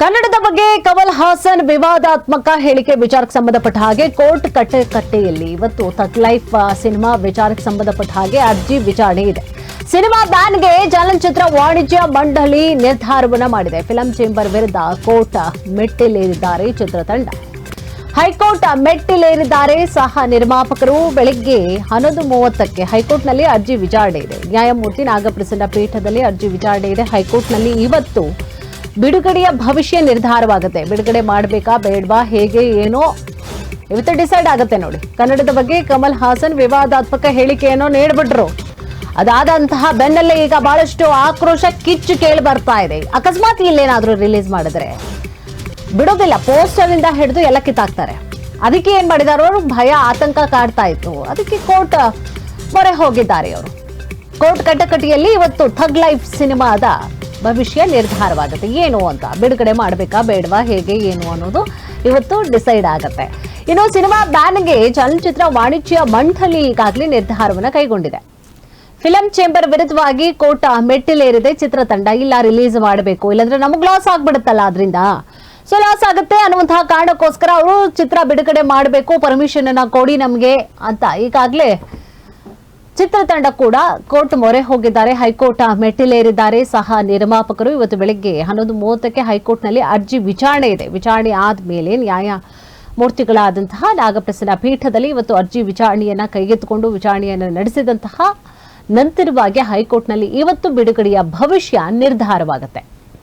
ಕನ್ನಡದ ಬಗ್ಗೆ ಕಮಲ್ ಹಾಸನ್ ವಿವಾದಾತ್ಮಕ ಹೇಳಿಕೆ ವಿಚಾರಕ್ಕೆ ಸಂಬಂಧಪಟ್ಟ ಹಾಗೆ ಕೋರ್ಟ್ ಕಟ್ಟೆಯಲ್ಲಿ ಇವತ್ತು ಥಗ್ ಲೈಫ್ ಸಿನಿಮಾ ವಿಚಾರಕ್ಕೆ ಸಂಬಂಧಪಟ್ಟ ಹಾಗೆ ಅರ್ಜಿ ವಿಚಾರಣೆ ಇದೆ. ಸಿನಿಮಾ ಬ್ಯಾನ್ಗೆ ಚಲನಚಿತ್ರ ವಾಣಿಜ್ಯ ಮಂಡಳಿ ನಿರ್ಧಾರವನ್ನ ಮಾಡಿದೆ. ಫಿಲಂ ಚೇಂಬರ್ ವಿರುದ್ಧ ಕೋರ್ಟ್ ಮೆಟ್ಟಿಲೇರಿದ್ದಾರೆ ಚಿತ್ರತಂಡ. ಹೈಕೋರ್ಟ್ ಮೆಟ್ಟಿಲೇರಿದ್ದಾರೆ ಸಹ ನಿರ್ಮಾಪಕರು. ಬೆಳಗ್ಗೆ 11:30ಕ್ಕೆ ಹೈಕೋರ್ಟ್ನಲ್ಲಿ ಅರ್ಜಿ ವಿಚಾರಣೆ ಇದೆ. ನ್ಯಾಯಮೂರ್ತಿ ನಾಗಪ್ರಸನ್ನ ಪೀಠದಲ್ಲಿ ಅರ್ಜಿ ವಿಚಾರಣೆ ಇದೆ. ಹೈಕೋರ್ಟ್ನಲ್ಲಿ ಇವತ್ತು ಬಿಡುಗಡೆಯ ಭವಿಷ್ಯ ನಿರ್ಧಾರವಾಗುತ್ತೆ. ಬಿಡುಗಡೆ ಮಾಡಬೇಕಾ ಬೇಡವಾ ಹೇಗೆ ಏನೋ ಇವತ್ತು ಡಿಸೈಡ್ ಆಗುತ್ತೆ ನೋಡಿ. ಕನ್ನಡದ ಬಗ್ಗೆ ಕಮಲ್ ಹಾಸನ್ ವಿವಾದಾತ್ಮಕ ಹೇಳಿಕೆಯನ್ನು ನೀಡಿಬಿಟ್ರು. ಅದಾದಂತಹ ಬೆನ್ನಲ್ಲೇ ಈಗ ಬಹಳಷ್ಟು ಆಕ್ರೋಶ ಕಿಚ್ಚು ಕೇಳಿ ಬರ್ತಾ ಇದೆ. ಅಕಸ್ಮಾತ್ ಇಲ್ಲೇನಾದ್ರೂ ರಿಲೀಸ್ ಮಾಡಿದ್ರೆ ಬಿಡೋದಿಲ್ಲ, ಪೋಸ್ಟರ್ ಇಂದ ಹಿಡಿದು ಎಲ್ಲ ಕಿತ್ತಾಕ್ತಾರೆ. ಅದಕ್ಕೆ ಏನ್ ಮಾಡಿದಾರೋ ಅವರು ಭಯ ಆತಂಕ ಕಾಡ್ತಾ ಇತ್ತು. ಅದಕ್ಕೆ ಕೋರ್ಟ್ ಮೊರೆ ಹೋಗಿದ್ದಾರೆ ಅವರು. ಕೋರ್ಟ್ ಕಟಕಟಿಯಲ್ಲಿ ಇವತ್ತು ಥಗ್ ಲೈಫ್ ಸಿನಿಮಾದ ಭವಿಷ್ಯ ನಿರ್ಧಾರವಾಗುತ್ತೆ. ಏನು ಅಂತ ಬಿಡುಗಡೆ ಮಾಡಬೇಕಾ ಬೇಡವಾ ಹೇಗೆ ಏನು ಅನ್ನೋದು ಇವತ್ತು ಡಿಸೈಡ್ ಆಗುತ್ತೆ. ಇನ್ನು ಸಿನಿಮಾ ಬ್ಯಾನ್ಗೆ ಚಲನಚಿತ್ರ ವಾಣಿಜ್ಯ ಮಂಡಳಿ ಈಗಾಗಲೇ ನಿರ್ಧಾರವನ್ನು ಕೈಗೊಂಡಿದೆ. ಫಿಲಂ ಚೇಂಬರ್ ವಿರುದ್ಧವಾಗಿ ಕೋರ್ಟ್ ಮೆಟ್ಟಿಲೇರಿದೆ ಚಿತ್ರತಂಡ. ಇಲ್ಲ ರಿಲೀಸ್ ಮಾಡಬೇಕು, ಇಲ್ಲಾಂದ್ರೆ ನಮಗ್ ಲಾಸ್ ಆಗ್ಬಿಡುತ್ತಲ್ಲ, ಅದರಿಂದ ಸೊ ಲಾಸ್ ಆಗುತ್ತೆ ಅನ್ನುವಂತಹ ಕಾರಣಕ್ಕೋಸ್ಕರ ಅವರು ಚಿತ್ರ ಬಿಡುಗಡೆ ಮಾಡಬೇಕು, ಪರ್ಮಿಷನ್ ಅನ್ನ ಕೊಡಿ ನಮ್ಗೆ ಅಂತ ಈಗಾಗಲೇ ಚಿತ್ರತಂಡ ಕೂಡ ಕೋರ್ಟ್ ಮೊರೆ ಹೋಗಿದ್ದಾರೆ. ಹೈಕೋರ್ಟ್ ಮೆಟ್ಟಿಲೇರಿದ್ದಾರೆ ಸಹ ನಿರ್ಮಾಪಕರು. ಇವತ್ತು ಬೆಳಗ್ಗೆ 11:30ಕ್ಕೆ ಹೈಕೋರ್ಟ್ನಲ್ಲಿ ಅರ್ಜಿ ವಿಚಾರಣೆ ಇದೆ. ವಿಚಾರಣೆ ಆದ್ಮೇಲೆ ನ್ಯಾಯಮೂರ್ತಿಗಳಾದಂತಹ ನಾಗಪ್ರಸನ್ನ ಪೀಠದಲ್ಲಿ ಇವತ್ತು ಅರ್ಜಿ ವಿಚಾರಣೆಯನ್ನ ಕೈಗೆತ್ತಿಕೊಂಡು ವಿಚಾರಣೆಯನ್ನು ನಡೆಸಿದಂತಹ ನಂತರವಾಗಿ ಹೈಕೋರ್ಟ್ನಲ್ಲಿ ಇವತ್ತು ಬಿಡುಗಡೆಯ ಭವಿಷ್ಯ ನಿರ್ಧಾರವಾಗುತ್ತೆ.